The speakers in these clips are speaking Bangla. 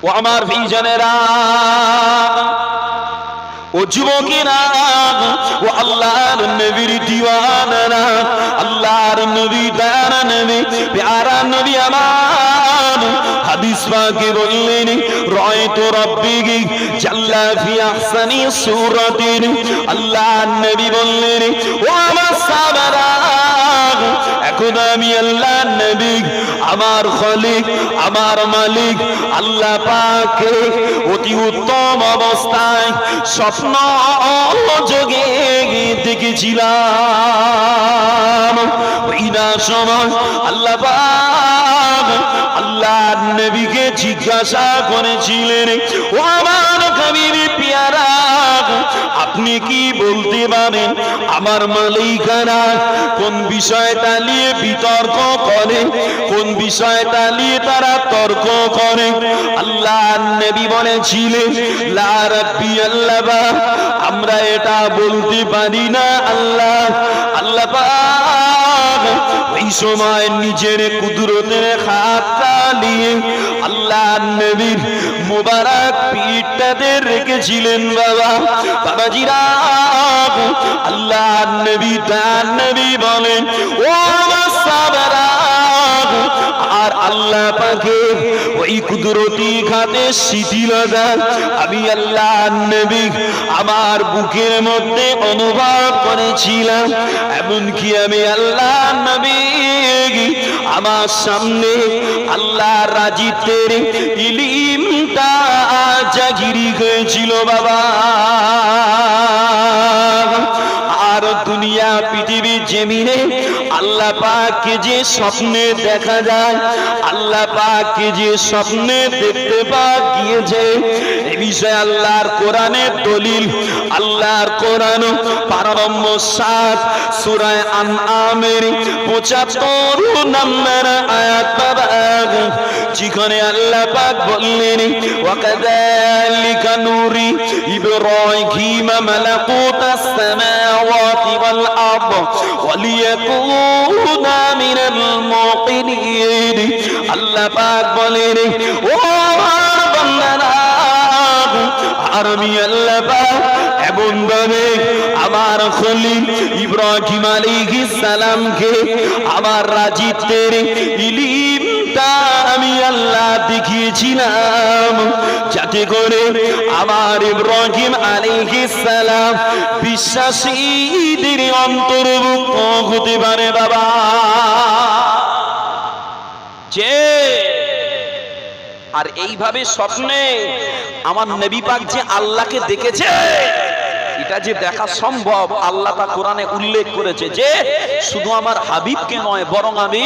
ও আমার ভাইজানেরা, ও যুবকেরা, ও আল্লাহর নবীর দিওয়ানারা, আল্লাহর নবী দয়ার নবী প্যারা নবী আমার হাদিস পাকে বললেন, রায়তু রাব্বি জাল্লা ফি আহসানি সূরাতিন। আল্লাহর নবী বললেন, ও আমার সাহাবারা, এখন আমি আল্লাহর নবী আমার খলিক আমার মালিক আল্লাহ পাককে অতি উত্তম অবস্থায় স্বপ্ন যোগে দেখেছিলাম। ওই না সময় আল্লাহ পাক আল্লাহর নবীকে জিজ্ঞাসা করেছিলেন, ও আমার হাবিব পিয়ারা, আপনি কি বলতে পারেন আমার মালিকানা কোন বিষয়টা নিয়ে বিতর্ক করে, কোন বিষয়টা নিয়ে তারা তর্ক করে? আল্লাহর নবী বলেছিলেন, লা রাব্বি আল্লাহ, আমরা এটা বলতে পারি না আল্লাহ। আল্লাহ পাক এই সময় নিজের কুদরতের হাতটা নিয়ে আল্লাহর নবীর মুবারক পিঠটাতে রেখেছিলেন। বাবাজিরা, আল্লাহর নবী তার নবী বলেন, ও আমার সাহাবারা, আর আল্লাহ পাকে ওই কুদরতি খাতে শিথিলতা আমি আল্লাহর নবী আমার বুকের মধ্যে অনুভব করেছিলাম। এমনকি আমি আল্লাহর নবী আমার সামনে আল্লাহর রাজিত্বের ইলমটা জাগিরি হয়েছিল বাবা। আর দুনিয়া পৃথিবীর জমিনে আল্লাহ পাককে যে স্বপ্নে দেখা যায়, আল্লাহ পাককে যে স্বপ্নে দেখতে পাওয়া গিয়েছে, এই বিষয়ে আল্লাহর কোরআনের দলিল। আল্লাহর কোরআন প্রারম্ভ 7 সূরা আনআমের 75 নম্বর আয়াত বাবা, যেখানে আল্লাহ পাক বললেন, ওয়াকাযালিকা নূরি ইব্রাহিমা মালাকুতাস সামাওয়াতি ওয়াল আরদ ওয়ালিয়াকুনা মিনাল মুকিনিন। আল্লাহ পাক বলেন, ও আমার বান্দারা, আর আমি আল্লাহ পাক এমন ভাবে আমার খলিল ইব্রাহিম আলাইহিস সালামকে আমার রাজিত্বের ইলমটা আমি আল্লাহ দেখিয়েছিলাম, যাতে করে আমার ইব্রাহিম আলাইহিস সালাম বিশ্বাসীদের অন্তর্ভুক্ত হতে পারে বাবা। যে আর এইভাবে স্বপ্নে আমার নবী পাক যে আল্লাহকে দেখেছে, এটা যে দেখা সম্ভব আল্লাহ তা কোরআনে উল্লেখ করেছে, যে শুধু আমার হাবিবকে নয় বরং আমি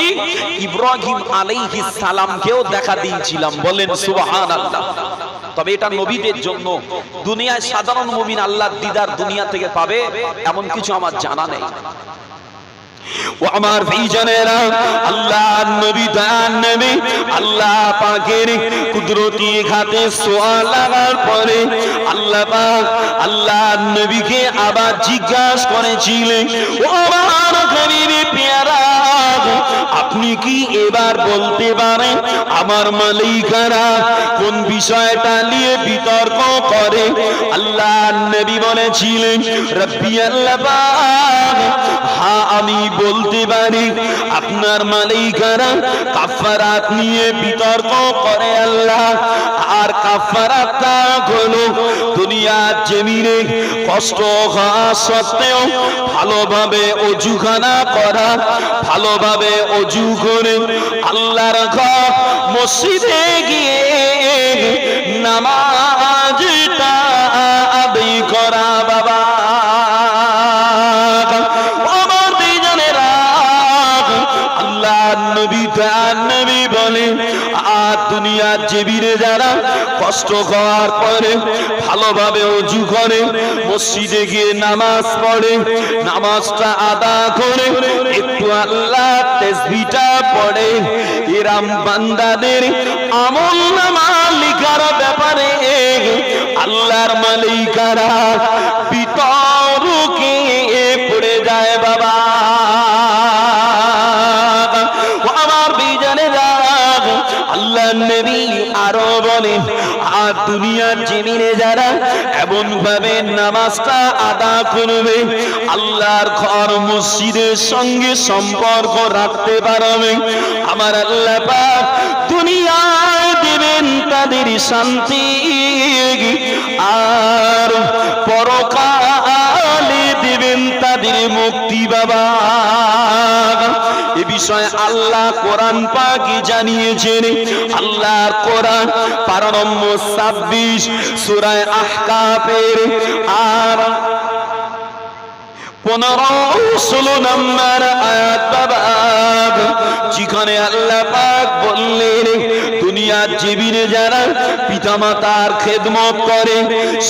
ইব্রাহিম আলাইহিস সালামকেও দেখা দিয়েছিলাম। বলেন সুবহানাল্লাহ। তবে এটা নবীদের জন্য, দুনিয়ায় সাধারণ মুমিন আল্লাহর দিদার দুনিয়া থেকে পাবে এমন কিছু আমার জানা নেই। ও আমার ভাইজানেরা, আল্লাহর নবী তার নবী আল্লাহ পাকের কুদরতি হাতে সোয়া লাগার পরে আল্লাহ পাক আল্লাহর নবীকে আবার জিজ্ঞাসা করেছিলেন, ও আমার হাবিব প্যারা, আপনি কি এবার বলতে পারেন আমার মালিকানা কোন বিষয়টা নিয়ে বিতর্ক করে? আল্লাহর নবী বলেছিলেন, রব্বি আল্লাহ পাক, হ্যাঁ আমি বলতে পারি আপনার মালিকানা কাফারাত নিয়ে বিতর্ক করে আল্লাহ। আর কাফারাতটা হলো দুনিয়ার জমিনে কষ্ট হওয়া সত্ত্বেও ভালোভাবে ওযুখানা করা, ভালোভাবে ওযু করে আল্লাহর ঘর মসজিদে গিয়ে নামাজটা আদায় করা বাবা। নবী বলেন, আর দুনিয়ার জমিনে যারা কষ্ট করার পরে ভালোভাবে ওযু করে মসজিদে গিয়ে নামাজ পড়ে, নামাজটা আদা করে একটু আল্লাহ তাসবিহটা পড়ে, এরম বান্দাদের আমলনামা লিখার ব্যাপারে আল্লাহর মালিকারা বিতর্কে পড়ে যায় বাবা। আল্লাহ নবী আরো বলেন, আর দুনিয়ার জমিনে যারা এমন ভাবে নামাজটা আদা করবে, আল্লাহর ঘর মসজিদের সঙ্গে সম্পর্ক রাখতে পারবে, আমার আল্লাহ পাক দুনিয়ায় দেবেন তাদের শান্তি, আর পরকালে দেবেন তাদের মুক্তি। বাবা, এ বিষয়ে আল্লাহ কোরআন পাকে জানিয়েছেন। আল্লাহর কোরআন পারা নম্বর 26 সূরা আহকাফের আর 15-16 নম্বর আয়াত। বাবা, যেখানে আল্লাহ পাক বললেন দুনিয়ার জীবনে যারা পিতামাতার খেদমত করে,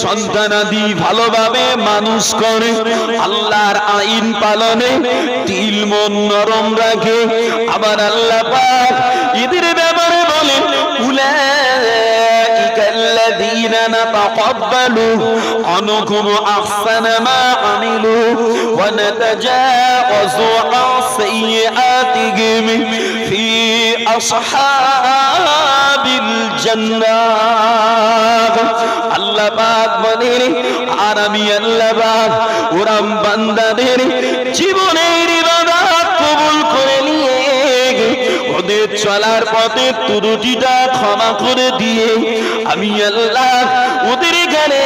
সন্তানাদি ভালোভাবে মানুষ করে, আল্লাহর আইন পালনে দিল মন নরম রাখে, আবার আল্লাহ পাক এদের ব্যাপারে বলেন উলাইকা আল্লাযীনা নাতাকাব্বালু আনহুম আহসানা মা আমিলু ওয়া নাতাজাওয়াজু আন সাইয়্যাতিহিম ফি আসহাবিল জান্নাহ। আল্লাহ পাক বলেন, আর আমি আল্লাহ পাক ওরা বান্দাদের জীবনের ইবাদত কবুল করে নিয়ে ওদের চলার পথে ত্রুটিটা ক্ষমা করে দিয়ে আমি আল্লাহ ওদের এখানে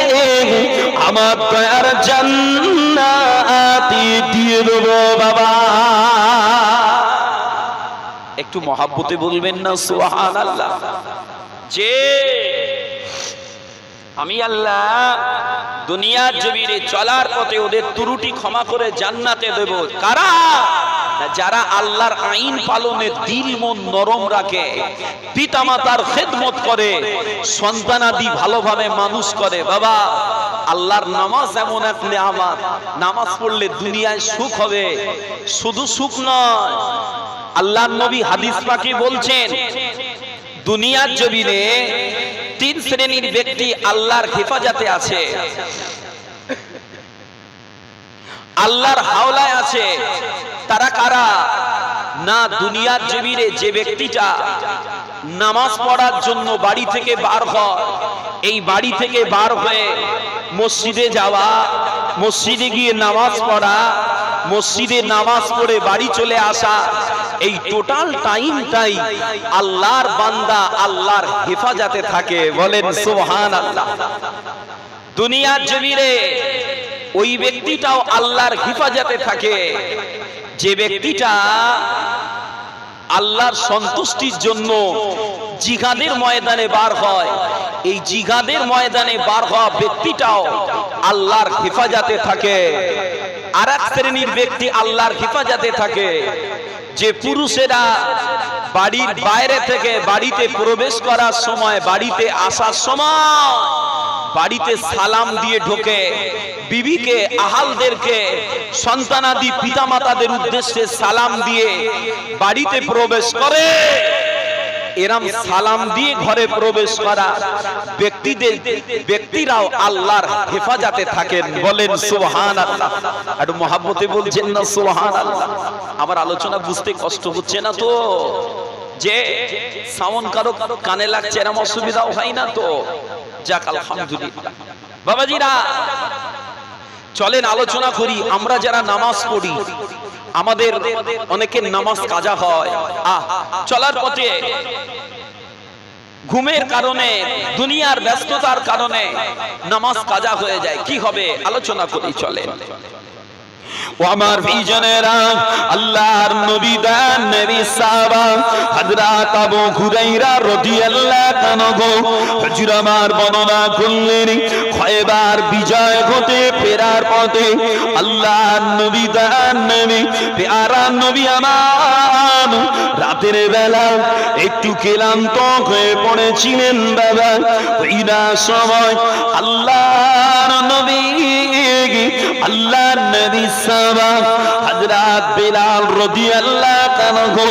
আমার দয়ার জান্নাতে দিয়ে দেবো। বাবা, একটু মহাব্বতে বলবেন না সুবহানাল্লাহ। যে আমি আল্লাহ দুনিয়ার জমিনে চলার পথে ওদের ত্রুটি ক্ষমা করে জান্নাতে দেব। কারা? যারা আল্লাহর আইন পালনে দিল মন নরম রাখে, পিতামাতার খেদমত করে, সন্তানাদি ভালোভাবে মানুষ করে। বাবা, আল্লাহর নামাজ এমন এক নিয়ামত, নামাজ পড়লে দুনিয়ায় সুখ হবে। শুধু সুখ নয়, আল্লাহর নবী হাদিস পাকে বলছেন দুনিয়ার জমিনে 3 শ্রেণীর ব্যক্তি আল্লাহর হেফাজতে আছে, আল্লাহর হাওলায় আছে। তারা কারা? না, দুনিয়ার জমিনে যে ব্যক্তিটা নামাজ পড়ার জন্য বাড়ি থেকে বার হয়, এই বাড়ি থেকে বার হয়ে মসজিদে যাওয়া, মসজিদে গিয়ে নামাজ পড়া, মসজিদে নামাজ পড়ে বাড়ি চলে আসা, এই টোটাল টাইমটাই আল্লাহর বান্দা আল্লাহর হেফাজতে থাকে। বলেন সুবহানাল্লাহ। দুনিয়ার জমিনে ওই ব্যক্তিটাও আল্লাহর হেফাজতে থাকে যে ব্যক্তিটা আল্লাহর সন্তুষ্টির জন্য জিহাদের ময়দানে বার হয়। এই জিহাদের ময়দানে বার হওয়া ব্যক্তিটাও আল্লাহর হেফাজতে থাকে। আর এক শ্রেণীর ব্যক্তি আল্লাহর হেফাজতে থাকে যে পুরুষেরা বাড়ির বাইরে থেকে বাড়িতে প্রবেশ করার সময়, বাড়িতে আসার সময় বাড়িতে সালাম দিয়ে ঢোকে, বিবিকে, আহালদেরকে, সন্তানাদি পিতামাতাদের উদ্দেশ্যে সালাম দিয়ে বাড়িতে প্রবেশ করে। এরম সালাম দিয়ে ঘরে প্রবেশ করা ব্যক্তিরাও আল্লাহর হেফাজতে থাকেন। বলেন সুবহানাল্লাহ। একটু মহাব্বতে বলছেন না সুবহানাল্লাহ। আমার আলোচনা বুঝতে কষ্ট হচ্ছে না তো? যে সাউন্ড কারো কানে লাগছে এরম অসুবিধাও হয় না তো? যাক আলহামদুলিল্লাহ। বাবাজিরা, চলেন আলোচনা করি। আমরা যারা নামাজ পড়ি, আমাদের অনেকের নামাজ কাজা হয়, চলার পথে ঘুমের কারণে, দুনিয়ার ব্যস্ততার কারণে নামাজ কাজা হয়ে যায়। কি হবে আলোচনা করি, চলেন। ও আমার ভাইজানেরা, আল্লাহর নবী দান নবী সাহাবা হযরত আবু হুরায়রা রাদিয়াল্লাহু আনহু হুজুর আমার বর্ণনা করলেন, খয়বার বিজয় হতে ফেরার পথে আল্লাহর নবী দান নবী প্যারা নবী আমার রাতের বেলা একটু ক্লান্ত হয়ে পড়েছিলেন। বাবা, ওই না সময় আল্লাহর নবী সাহাবা হযরত বিলাল রাদিয়াল্লাহু আনহু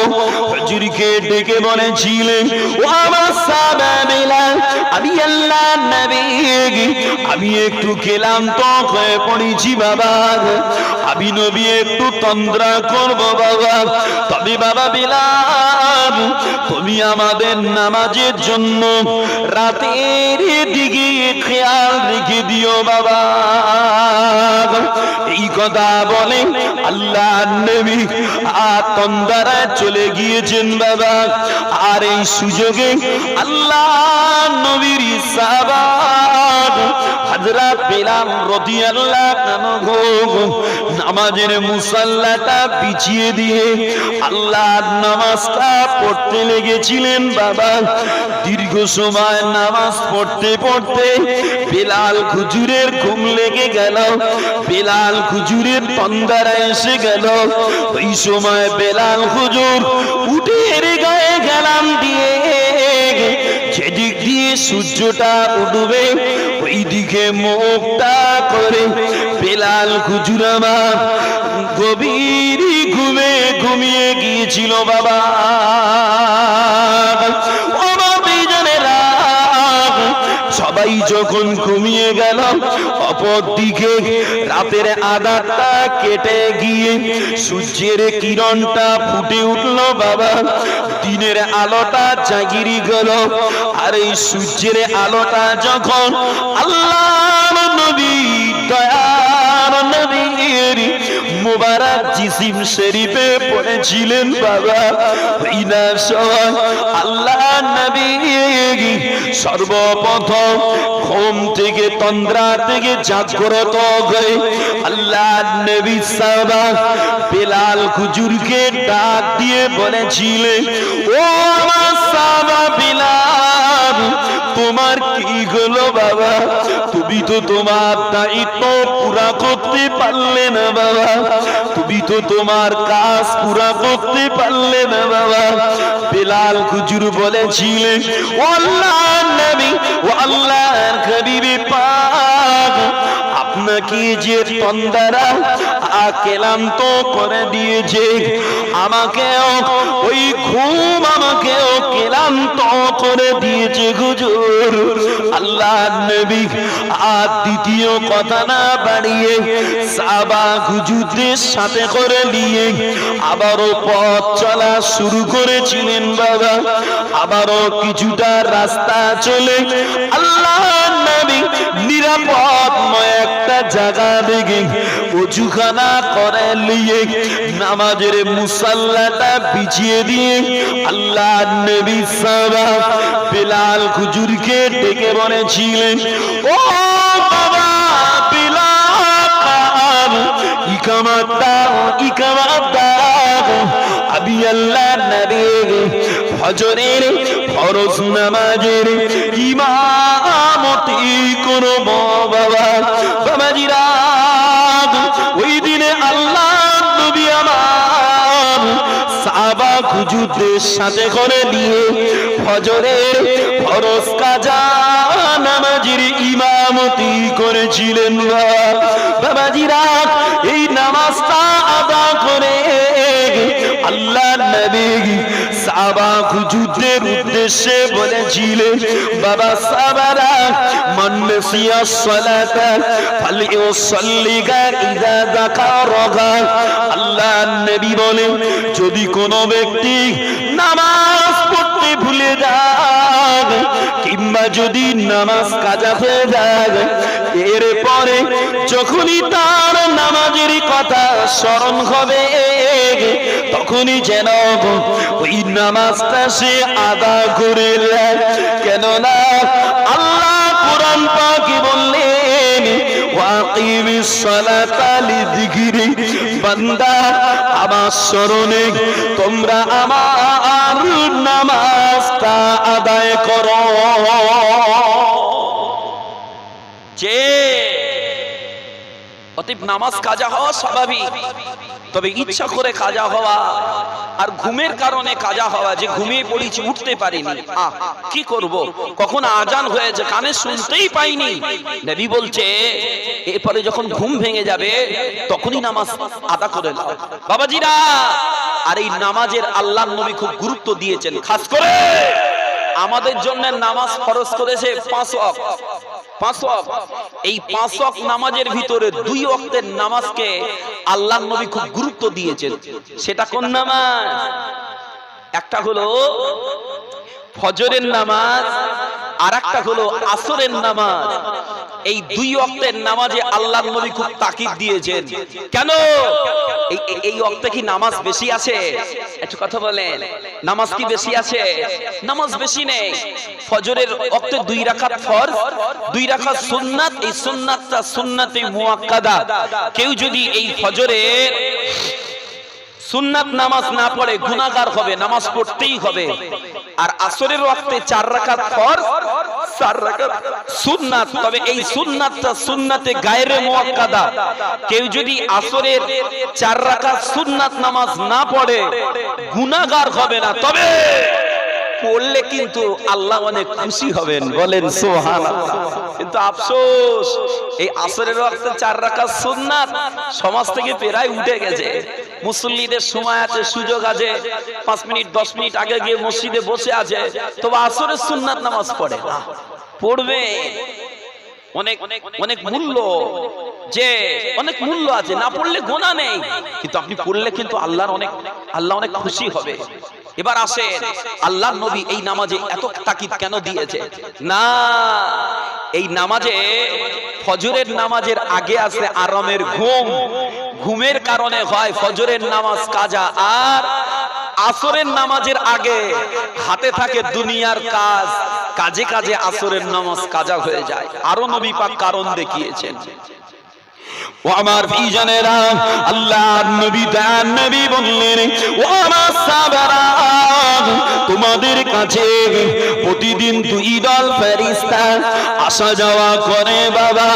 হুজুরকে ডেকে বলেছিলেন, ও আমার সাহাবা বিলাল, আমি আল্লাহর নবী, আমি একটু ক্লান্ত হয়ে পড়েছি বাবা, আমি নবী একটু তন্দ্রা করব বাবা, তবে বাবা বিলাল তুমি আমাদের নামাজের জন্য রাতের দিকে খেয়াল রেখে দিও বাবা। এই কথা বলে আল্লাহর নবী তন্দ্রায় চলে গিয়েছেন বাবা। আর এই সুযোগে আল্লাহর নবীর সাহাবা হযরত বিলাল রাদিয়াল্লাহু আনহু নামাজের মুসাল্লাটা বিছিয়ে দিয়ে আল্লাহর নামাজটা পড়তে লেগেছিলেন বাবা। দীর্ঘ সময় নামাজ পড়তে পড়তে বিলাল হুজুরের ঘুম লেগে গেল, বিলাল হুজুরের তন্দ্রা এসে গেল। ওই সময় বিলাল হুজুর উটের গায়ে গেলাম দিয়ে যেদিক দিয়ে সূর্যটা উঠবে ওই দিকে মুখটা করে বিলাল হুজুর আমার গভীর ঘুমে ঘুমিয়ে গিয়েছিল বাবা। সবাই যখন ঘুমিয়ে গেল, অপর দিকে রাতের আধারটা কেটে গিয়ে সূর্যের কিরণটা ফুটে উঠল বাবা। দিনের আলোটা জাগিয়ে গেল। আর এই সূর্যের আলোটা যখন আল্লাহর নবী দয়ার নবীর মুবারক জিসিম শরীফে পড়েছিলেন বাবা, ওই না সময় আল্লাহর নবী সর্বপ্রথম ঘুম থেকে তন্দ্রা থেকে জাগ্রত হয়ে আল্লাহর নবী সাহাবা বিলাল হুজুরকে ডাক দিয়ে বলেছিলেন, ও আমার সাহাবা বিলাল, তোমার কি হলো বাবা? তুমি তো তোমার দায়িত্ব পুরা করতে পারলে না বাবা, তুমি তো তোমার কাজ পুরা করতে পারলে না বাবা। বিলাল হুজুর বলেছিলেন, ও আল্লাহর নবী, ও আল্লাহর হাবিব পাক, আপনাকে যে তন্দ্রা ক্লান্ত করে দিয়েছে, আমাকেও ওই ঘুম আমাকেও ক্লান্ত করে দিয়েছে হুজুর। আল্লাহর নবী আর দ্বিতীয় কথা না বাড়িয়ে সাহাবা হুজুরদের সাথে করে নিয়ে আবারও পথ চলা শুরু করেছিলেন বাবা। আবারও কিছুটা রাস্তা চলে আল্লাহর নবী নিরাপদময় একটা জায়গা দেখে ওযুখানা করে নিয়ে নামাজের মুসাল্লাটা বিছিয়ে দিয়ে আল্লাহর নবী সাহাবা বিলাল হুজুরকে ডেকে বলেছিলেন, ও বাবা বিলাল, ইকামত দাও, ইকামত দাও। আমি আল্লাহর নবী ফজরের ফরজ নামাজের ইমামতি করব বাবা। বাবাজিরা, ওই দিনে আল্লাহর নবী আমার সাহাবা হুজুরদের সাথে করে নিয়ে ফজরের ফরজ কাজা নামাজের ইমামতি করেছিলেন বাবাজিরা। এই নামাজটা আদা করে আল্লাহর নবী সাহাবা হুজুরদের উদ্দেশ্যে বলেছিলেন, বাবা সাহাবারা, মান নাসিয়া সালাতা ফালিউসাল্লিগা ইযা যাকারাহা। আল্লাহর নবী বলেন, যদি কোনো ব্যক্তি নামাজ পড়তে ভুলে যায় কিংবা যদি নামাজ কাজা হয়ে যায়, এরপরে যখনই তার নামাজের কথা স্মরণ হবে তখনই যেন ওই নামাজটা সে আদা করে নেয়। কেননা আল্লাহ কোরআন পাকে বললেন, ওয়াকিমিস সালাতা লিযিকরি, বান্দা আমার স্মরণে তোমরা আমার নামাজটা আদায় করো। যে অতএব নামাজ কাজা হওয়া স্বাভাবিক, তবে ইচ্ছা করে কাজা হওয়া আর ঘুমের কারণে কাজা হওয়া, যে ঘুমিয়ে পড়েছি উঠতে পারিনি, কি করব, কখন আজান হয়েছে কানে শুনতেই পাইনি, নবী বলছে এরপরে যখন ঘুম ভেঙে যাবে তখনই নামাজ আদা করে নাও বাবাজিরা। আর এই নামাজের আল্লাহর নবী খুব গুরুত্ব দিয়েছেন, খাস করে আমাদের জন্য নামাজ ফরজ করেছে 5 ওয়াক্ত। 5 ওয়াক্ত, এই 5 ওয়াক্ত নামাজের ভিতরে 2 ওয়াক্তের নামাজকে আল্লাহর নবী খুব গুরুত্ব দিয়েছেন। সেটা কোন নামাজ? একটা হলো ফজরের নামাজ, আর একটা হলো আসরের নামাজ। এই 2 ওয়াক্তের নামাজে আল্লাহর নবী খুব তাকিদ দিয়েছেন। কেন? এই ওয়াক্তে কি নামাজ বেশি আছে? একটু কথা বলেন, নামাজ কি বেশি আছে? নামাজ বেশি নেই। ফজরের ওয়াক্তে 2 রাকাত ফরজ, 2 রাকাত সুন্নাত। এই সুন্নাতটা সুন্নাতে মুআক্কাদা। কেউ যদি এই ফজরের সুন্নাত নামাজ না পড়ে গুনাহগার হবে, নামাজ পড়তেই হবে। আর আসরের ওয়াক্তে 4 রাকাত ফরজ, 4 রাকাত সুন্নাত। তবে এই সুন্নাতটা সুন্নাতে গায়রে মুআক্কাদা। কেউ যদি আসরের 4 রাকাত সুন্নাত নামাজ না পড়ে গুনাহগার হবে না, তবে পড়লে কিন্তু আল্লাহ অনেক খুশি হবেন, বলেন সুবহানাল্লাহ। কিন্তু আফসোস, এই আসরের ওয়াক্তে 4 রাকাত সুন্নাত সমাজ থেকে প্রায় উঠে গেছে। মুসল্লিদের সময় আছে, সুযোগ আছে, 5 মিনিট 10 মিনিট আগে গিয়ে মসজিদে বসে আছে, তবে আসরের সুন্নাত নামাজ পড়ে না। পড়বে, অনেক অনেক মূল্য, যে অনেক মূল্য আছে, না পড়লে গোনা নেই, কিন্তু আপনি পড়লে কিন্তু আল্লাহ অনেক খুশি হবে। এবার আসেন, আল্লাহর নবী এই নামাজে এত তাকিদ কেন দিয়েছে? না, এই নামাজে ফজরের নামাজের আগে আছে আরামের ঘুম। ঘুমের কারণে হয় ফজরের নামাজ কাজা, আর আসরের নামাজের আগে হাতে থাকে দুনিয়ার কাজ, কাজে কাজে আসরের নামাজ কাজা হয়ে যায়। আরো নবী পাক কারণ দেখিয়েছেন। ও আমার ভাইজানেরা, আল্লাহর নবী তার নবী বললেন, ও আমার সাহাবারা, তোমাদের কাছে প্রতিদিন 2 দল ফেরেশতা আসা যাওয়া করে বাবা।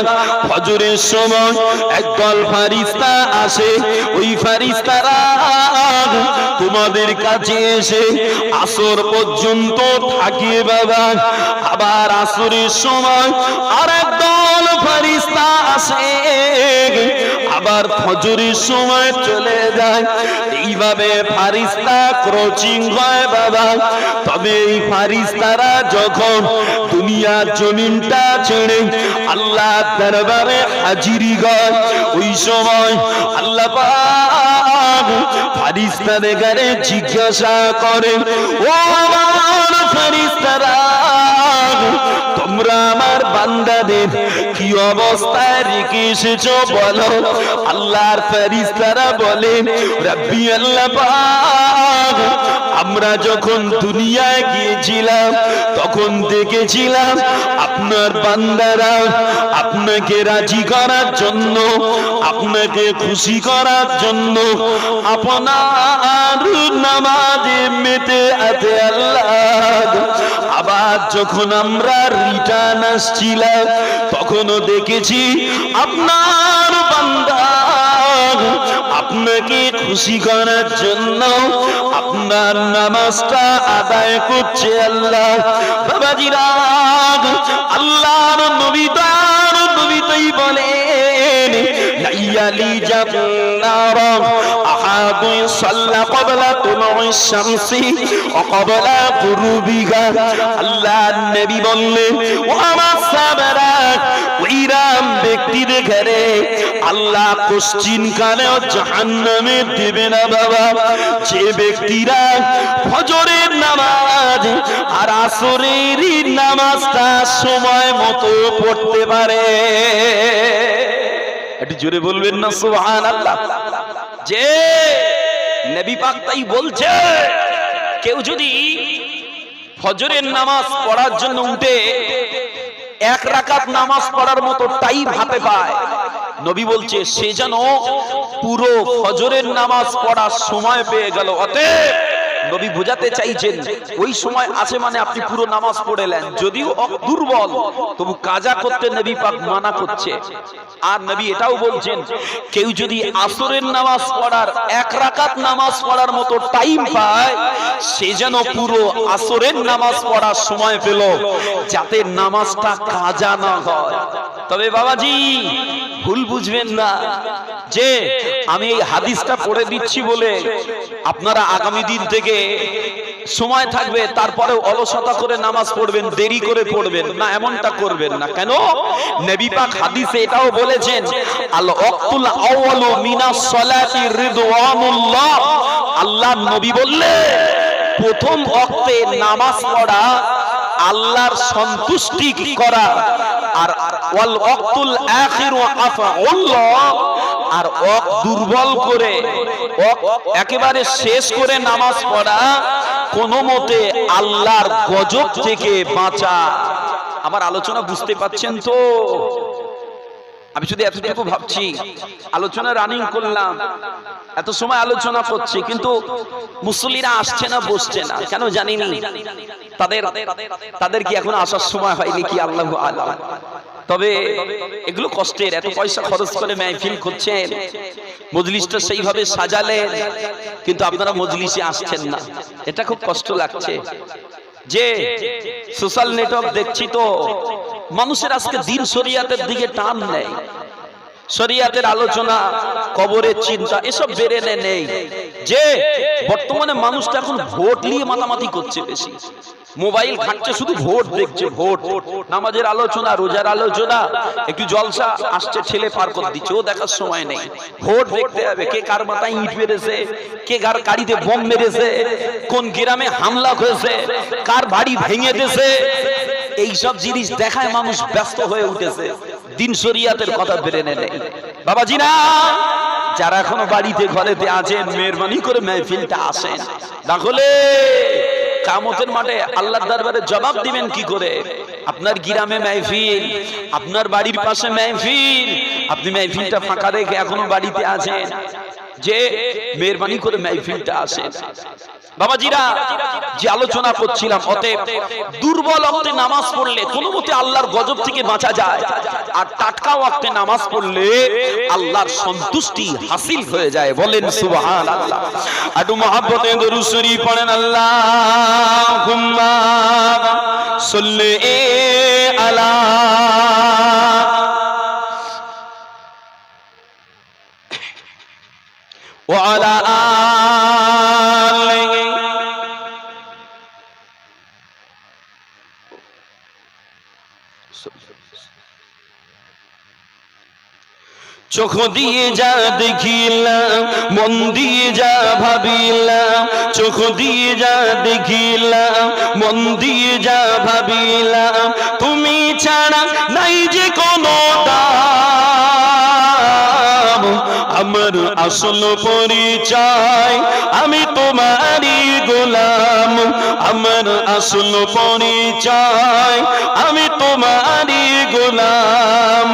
ফজরের সময় একদল ফেরেশতা আসে, ওই ফেরেশতারা তোমাদের কাছে এসে আসর পর্যন্ত থাকে বাবা। আবার আসরের সময় আরেক দল ফেরেশতা আসে, আবার ফজরের সময় চলে যায়। এইভাবে ফেরেশতা ক্রসিং হয় বাবা। তবে এই ফেরেশতারা যখন দুনিয়ার জমিনটা ছেড়ে আল্লাহর দরবারে হাজিরি হয়, ওই সময় আল্লাহ পাক ফেরেশতাদের কাছে জিজ্ঞাসা করে, ও আমার ফেরেশতারা, তোমরা আমার বান্দাদের কি অবস্থায় রেখে এসেছো বলো। আল্লাহর ফেরেশতারা বলেন, রব্বি আল্লাহ পাক, আমরা যখন দুনিয়ায় গিয়েছিলাম তখন দেখেছিলাম আপনার বান্দারা আপনাকে রাজি করার জন্য, আপনাকে খুশি করার জন্য আপনার নামাজে মেতে আছে আল্লাহ। আবার যখন আমরা রিটার্ন আসছিলাম তখনও দেখেছি আপনার বান্দা আপনাকে খুশি করার জন্য আপনার নামাজটা আদায় করছে আল্লাহ। বাবাজিরা, আল্লাহর নবী তার নবীতেই বলেন, লাইয়ালি জান্নার আহাদু সাল্লা ক্বাবলা তুলুইশ শামসি ওয়া ক্বাবলা গুরুবিহা। আল্লাহর নবী বললেন, ও আমার সাহাবারা, ওইরাম ব্যক্তিদের ঘরে আল্লাহ কোশ্চিন কালেও জাহান্নামে দেবে না বাবা, যে ব্যক্তিরা ফজরের নামাজ আর আসরের নামাজটা সময় মতো পড়তে পারে। একটু জোরে বলবেন না সুবহানাল্লাহ। যে নবী পাক তাই বলছে, কেউ যদি ফজরের নামাজ পড়ার জন্য উঠে 1 রাকাত নামাজ পড়ার মতো টাইম হাতে পায়, নবী বলছে সে যেন পুরো ফজরের নামাজ পড়ার সময় পেয়ে গেল। অতএব নবী বোঝাতে চাইছেন ওই সময় আছে মানে আপনি পুরো নামাজ পড়েলেন, যদিও দুর্বল তবু কাজা করতে নবী পাক মানা করছে। আর নবী এটাও বলছেন কেউ যদি আসরের নামাজ পড়ার 1 রাকাত নামাজ পড়ার মতো টাইম পায়, সে যেন পুরো আসরের নামাজ পড়ার সময় পেল, যাতে নামাজটা কাজা না হয়। তবে বাবাজি ভুল বুঝবেন না যে আমি এই হাদিসটা পড়ে দিচ্ছি বলে আপনারা আগামী দিন থেকে সময় থাকবে তারপরে অলসতা করে নামাজ পড়বেন, দেরি করে পড়বেন না, এমনটা করবেন না। কেন? নবী পাক হাদিসে এটাও বলেছেন আল ওয়াক্তুল আউয়ালু মিনাস সালাতি রিদওয়ানুল্লাহ। আল্লাহর নবী বললেন প্রথম ওয়াক্তে নামাজ পড়া আল্লাহর সন্তুষ্টি করা, আর ওয়াল ওয়াক্তুল আখিরু আফাউল্লাহ, আর দুর্বল করে একেবারে শেষ করে নামাজ পড়া কোনো মতে আল্লাহর গজব থেকে বাঁচা। আমার আলোচনা বুঝতে পাচ্ছেন তো? আমি শুধু এতটুকু ভাবছি, আলোচনা রানিং করলাম, এত সময় আলোচনা করছি, কিন্তু মুসল্লিরা আসছে না, বসছে না কেন জানিনি। তাদের কি এখন আসার সময় হয়নি কি আল্লাহু আলাম। তবে এগুলো কষ্টের, এত পয়সা খরচ করে মাহফিল করছেন, মজলিসটা সেইভাবে সাজালেন, কিন্তু আপনারা মজলিসে আসছেন না, এটা খুব কষ্ট লাগছে। যে সোশ্যাল নেটওয়ার্ক দেখছি তো মানুষের আজকে দিন শরিয়াতের দিকে টান নেই, শরিয়াতের আলোচনা, কবরের চিন্তা এসব বেড়ে নেই। যে বর্তমানে মানুষটা এখন ভোট নিয়ে মাতামাতি করছে বেশি, মোবাইল ঘাটছে, শুধু ভোট দেখছে, ভোট, নামাজের আলোচনা, রোজার আলোচনা, একটু জলসা আসছে, ছেলে পার করে দিচ্ছে, ও দেখার সময় নেই, ভোট দেখতে হবে। কে কার মাথায় ইট মেরেছে, কে কার গাড়িতে বোম মেরেছে, কোন গ্রামে হামলা হয়েছে, কার বাড়ি ভেঙে দিয়েছে, এইসব জিনিস দেখায় মানুষ ব্যস্ত হয়ে উঠেছে, দিন শরিয়াতের কথা বেড়ে নেই। বাবাজি না, যারা এখনো বাড়িতে ঘরেতে আছেন মেহরবানি করে মাহফিলটা আসেন, না হলে কিয়ামতের মাঠে আল্লাহর দরবারে জবাব দিবেন কি করে। আপনার গ্রামে মাহফিল, আপনার বাড়ির পাশে মাহফিল, আপনি মাহফিলটা ফাঁকা রেখে এখনো বাড়িতে আছেন, যে মেহরবানি করে মাহফিলটা আসেন। বাবাজিরা যে আলোচনা করছিলাম, অতএব দুর্বল ওয়াক্তে নামাজ পড়লে কোনো মতে আল্লাহর গজব থেকে বাঁচা যায়, আর টাটকা ওয়াক্তে নামাজ পড়লে আল্লাহর সন্তুষ্টি হাসিল হয়ে যায়। বলেন সুবহানাল্লাহ। একটু মহব্বতে দরুদ শরীফ পড়েন, আল্লাহুম্মা সাল্লি আলা ওয়া আলা চোখ দিয়ে যা দেখিলাম, মন দিয়ে যা ভাবিলাম, চোখ দিয়ে যা দেখিলাম, মন দিয়ে যা ভাবিলাম, তুমি ছাড়া নাই যে কোনো দাম, আমার আসল পরিচয় আমি তোমারই গোলাম, আমার আসল পরিচয় আমি তোমারই গোলাম।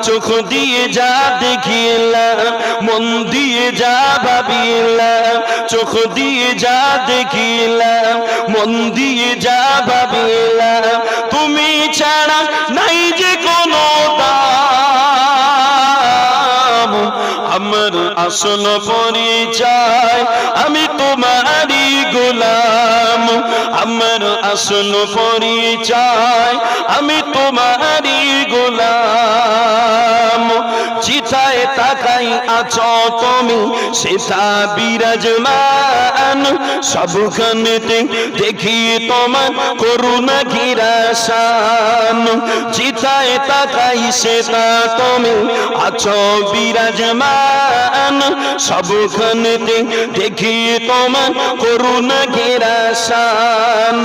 চোখ দিয়ে যা দেখিলাম, মন দিয়ে যা ভাবিলাম, চোখ দিয়ে যা দেখিলাম, মন দিয়ে যা ভাবিলাম, তুমি ছাড়া নাই যে কোনো দাম, আমার আসল পরিচয় আমি তোমারই গোলাম, আমার আসল পরিচয় আমি তোমারই গোলাম। চিতায় তাকাই আছো তুমি সেটা বিরাজমান, সবখানেতে দেখি তোমার করুণা ঘিরাশান, চিতায় তাকাই সেটা তুমি আছো বিরাজমান, সবখানেতে দেখি তোমার করুণা ঘিরাশান।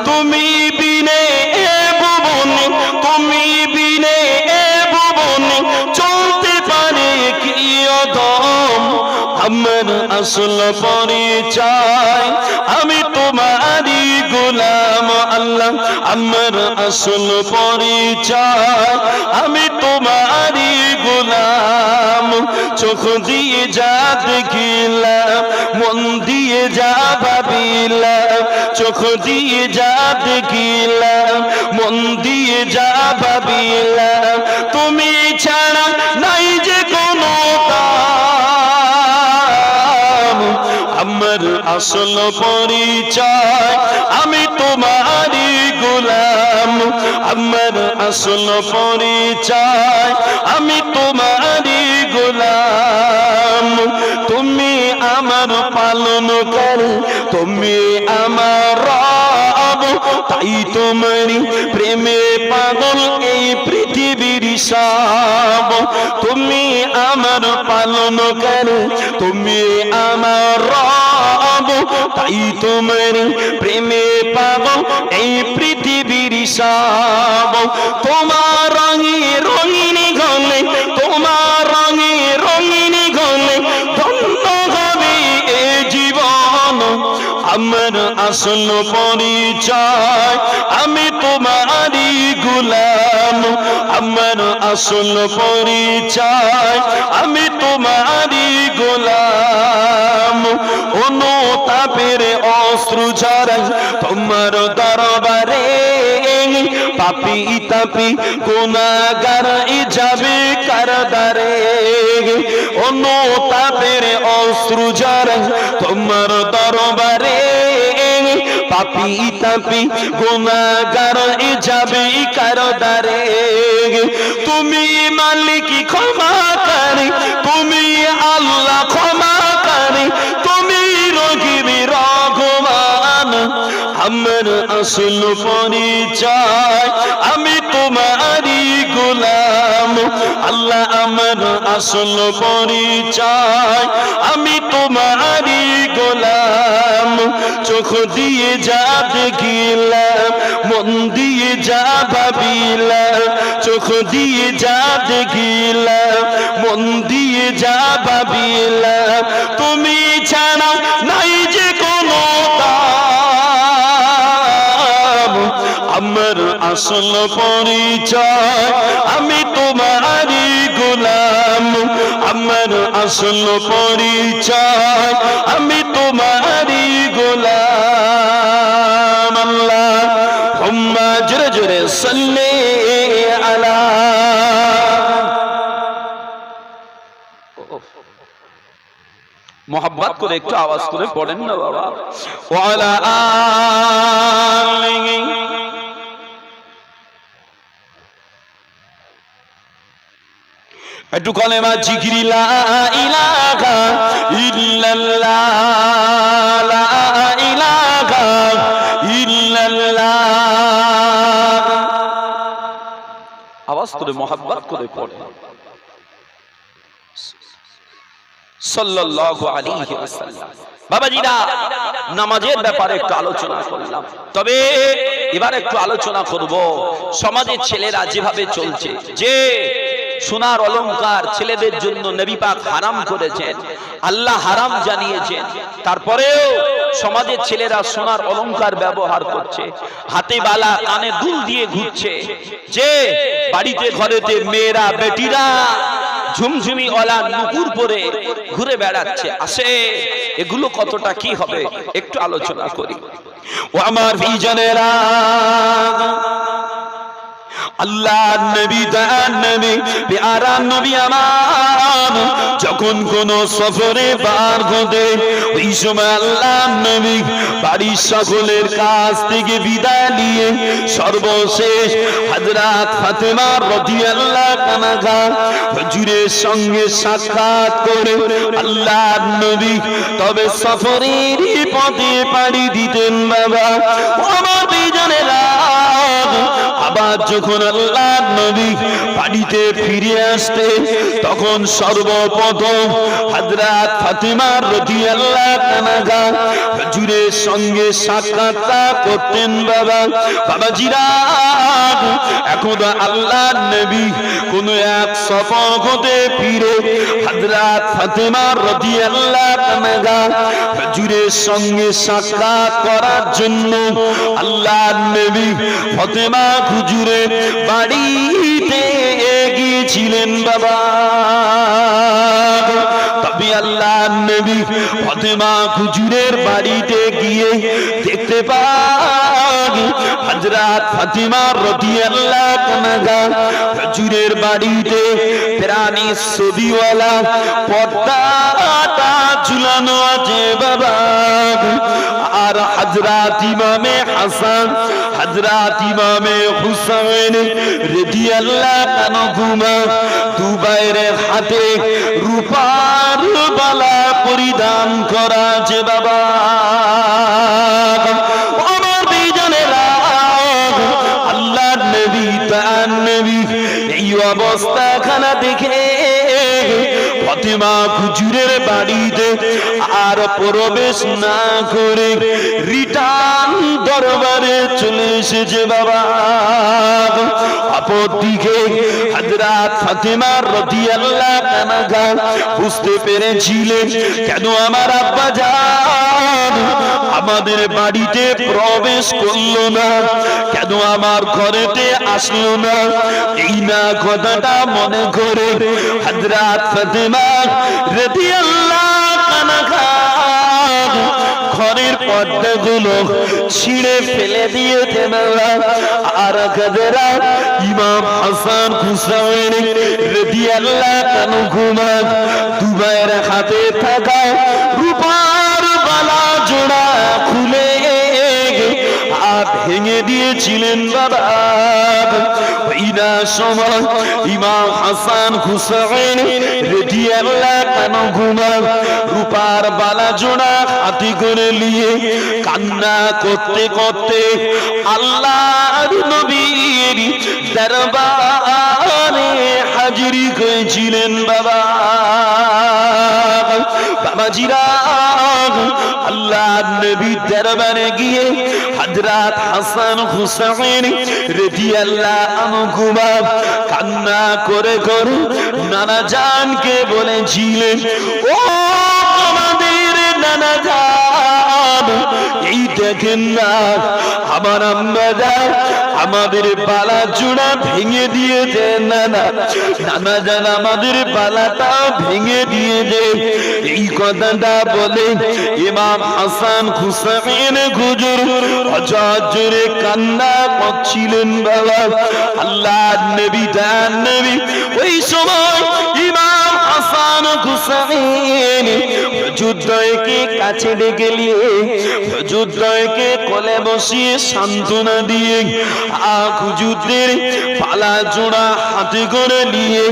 তুমি বিনে এ ভুবনে, তুমি বিনে এ ভুবনে চলতে পারে কি অদম, আমার আসল পরিচয় আমি তোমারই গোলাম, আল্লাহ আমার আসল পরিচয় আমি তোমারই গোলাম। চোখ দিয়ে যা দেখিলাম, মন দিয়ে যা ভাবিলাম, চোখ দিয়ে যা দেখিলাম, মন দিয়ে যা ভাবিলাম, তুমি ছাড়া নাই যে কোনো দাম। আমার আসল পরিচয় আমি তোমারই গোলাম, আমার আসল পরিচয় আমি তোমারই গোলাম। তুমি আমার পালনকারী, তুমি আমার রব, তাই তোমারই প্রেমে পাগল এই পৃথিবীর সব। তুমি আমার পালনকারী, তুমি আমার রব, তাই তোমারই প্রেমে পাগল এই পৃথিবীর সব। তোমার রঙে রঙিনী গলে, তোমার রঙে রঙিনী গলে ধন্য হবে এ জীবন। আমার আসল পরিচয় আমি তোমারই গোলাম, আমার আসল পরিচয় আমি তোমারই গোলাম। অনুতাপের অশ্রু ঝরাই তোমার দরবারে, পাপী তাপী গুনাহগার যাবে কার দ্বারে। অনুতাপের অশ্রু ঝরাই তোমার দরবারে, পাপী তাপী গুনাহগার যাবে কার দ্বারে। তুমি মালিক ক্ষমাকারী, তুমি আল্লাহ ক্ষমাকারী, তুমি রহিম রহমান। আমার আসল পরিচয় আমি তোমারই গোলাম, আল্লাহ আমার আসল পরিচয় আমি তোমারই গোলাম। চোখ দিয়ে যা দেখিলাম, মন দিয়ে যা ভাবিলাম, চোখ দিয়ে যা দেখিলাম, মন দিয়ে যা ভাবিলাম, তুমি ছাড়া নাই যে কোনো দাম। আমার আসল পরিচয় আমি তোমারই গোলাম, আমার আসল পরিচয় আমি তোমারই গোলাম। আল্লাহুম্মা জোরে জোরে সাল্লি আলা। মোহাব্বত করে একটু আওয়াজ করে পড়েন না বাবা। ওয়ালা আলিহি। একটু কলেমা জিকির লা ইলাহা ইল্লাল্লাহ, লা ইলাহা ইল্লাল্লাহ। আওয়াজ করে মোহাব্বত করে পড়েন। সাল্লাল্লাহু আলাইহি ওয়াসাল্লাম। বাবাজিরা, নামাজের ব্যাপারে একটু আলোচনা করলাম, তবে এবার একটু আলোচনা করব সমাজের ছেলেরা যেভাবে চলছে, যে সোনার অলংকার ছেলেদের জন্য নবী পাক হারাম করেছেন, আল্লাহ হারাম জানিয়েছেন, তারপরেও সমাজের ছেলেরা সোনার অলংকার ব্যবহার করছে, হাতে বালা কানে দুল দিয়ে ঘুরছে, যে বাড়িতে ঘরেতে মেয়েরা বেটিরা ঝুমঝুমি ওলা নুপুর পরে ঘুরে বেড়াচ্ছে। আসে এগুলো কতটা কি হবে একটু আলোচনা করি। ও আমার বিজনেরা, আল্লাহ নবী দয়ার নবী প্যারা নবী আমার যখন কোন সফরে বার হতেন, ওই সময় আল্লাহ নবী বাড়ির সকলের কাছ থেকে বিদায় নিয়ে সর্বশেষ হযরত ফাতেমা রাদিয়াল্লাহু আনহা হুজুরের সঙ্গে সাক্ষাৎ করে আল্লাহ নবী তবে সফরের পথে পাড়ি দিতেন। বাবা আমার দুইজনেরা, আবার যখন আল্লাহ নবী বাড়িতে ফিরে আসতে, তখন সর্বপ্রথম হযরত ফাতেমা রাদিয়াল্লাহু আনহা হুজুরের সঙ্গে সাক্ষাৎ করতেন। বাবাজিরা, এখন আল্লাহ নবী কোন এক সফর হতে ফিরে হযরত ফাতেমা রাদিয়াল্লাহু আনহা হুজুরের সঙ্গে সাক্ষাৎ করার জন্য আল্লাহ নবী ফাতেমা হুজুরের বাড়িতে গিয়েছিলেন। বাবা তবে আল্লাহ নবী নবী ফাতেমা হুজুরের বাড়িতে গিয়ে দেখতে পাই হযরত ফাতেমা রাদিয়াল্লাহু আনহা হুজুরের বাড়িতে প্রাণী ছবিওয়ালা পর্দাটা ঝুলানো আছে বাবা। আর হযরত ইমামে হাসান হযরত ইমামে হুসাইন রাদিয়াল্লাহু আনহুমা দুবাইয়ের হাতে রূপার বালা পরিধান করা আছে বাবা। আমার বিজনেরা আল্লাহর নবী তার নবী এই অবস্থাখানা দেখে ফাতেমা হুজুরের বাড়িতে আর প্রবেশ না করে রিটার্ন দরবারে চলে এসেছে বাবা। অপরদিকে হযরত ফাতেমা রাদিয়াল্লাহু আনহা বুঝতে পেরেছিলেন কেন আমার আব্বা জান আমাদের বাড়িতে প্রবেশ করলো না, কেন আমার ঘরেতে আসলো না। এই না কথাটা মনে করে হযরত ফাতেমা রাদিয়াল্লাহু আনহা ঘরের পর্দাগুলো ছিঁড়ে ফেলে দিয়েছে বাবা। আর কাদেরা ইমাম হাসান হুসাইন রাদিয়াল্লাহু আনহুমা দুবাইয়ের হাতে থাকা রূপার বালা জোড়া খুলে ভেঙে দিয়েছিলেন বাবা। ওই না সময় ইমাম হাসান হুসাইন রাদিয়াল্লাহু আনহুমা রূপার বালা জোড়া হাতে করে নিয়ে কান্না করতে করতে আল্লাহর নবীর দরবারে হাজিরি হয়েছিলেন বাবা। বাবাজিরা আল্লাহর নবীর দরবারে গিয়ে হযরত হাসান হুসাইন রাদিয়াল্লাহু আনহুমা কান্না করে করে নানা জানকে বলেছিলেন, ও আমাদের নানা জান, এই দেখেন না আমার আম্মা জান আমাদের বালা জোড়া ভেঙে দিয়েছে। নানা জান আমাদের বালাটা ভেঙে দিয়েছে। এই কথাটা বলে ইমাম হাসান হুসাইন হুজুর জোরে কান্না করছিলেন বাবা। আল্লাহর নবী তার নবী ওই সময় ইমাম হাসান হুসাইন হুজুরকে কাছে ডেকে নিয়ে হুজুরকে কোলে বসিয়ে সান্ত্বনা দিয়ে হুজুরদের পালা জোড়া হাতে করে নিয়ে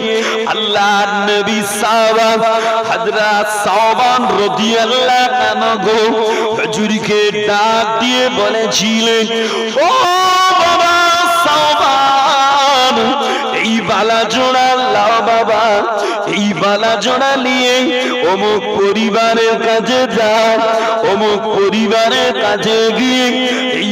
আল্লাহর নবী সাহাবা হযরত সাওবান রাদিয়াল্লাহু আনহু হুজুরকে ডাক দিয়ে বলেছিলেন, ও বাবা সাওবান, এই বালা জোড়া লাও বাবা, এই বালা জোড়া নিয়ে অমুক পরিবারের কাছে যাও, অমুক পরিবারের কাছে গিয়ে এই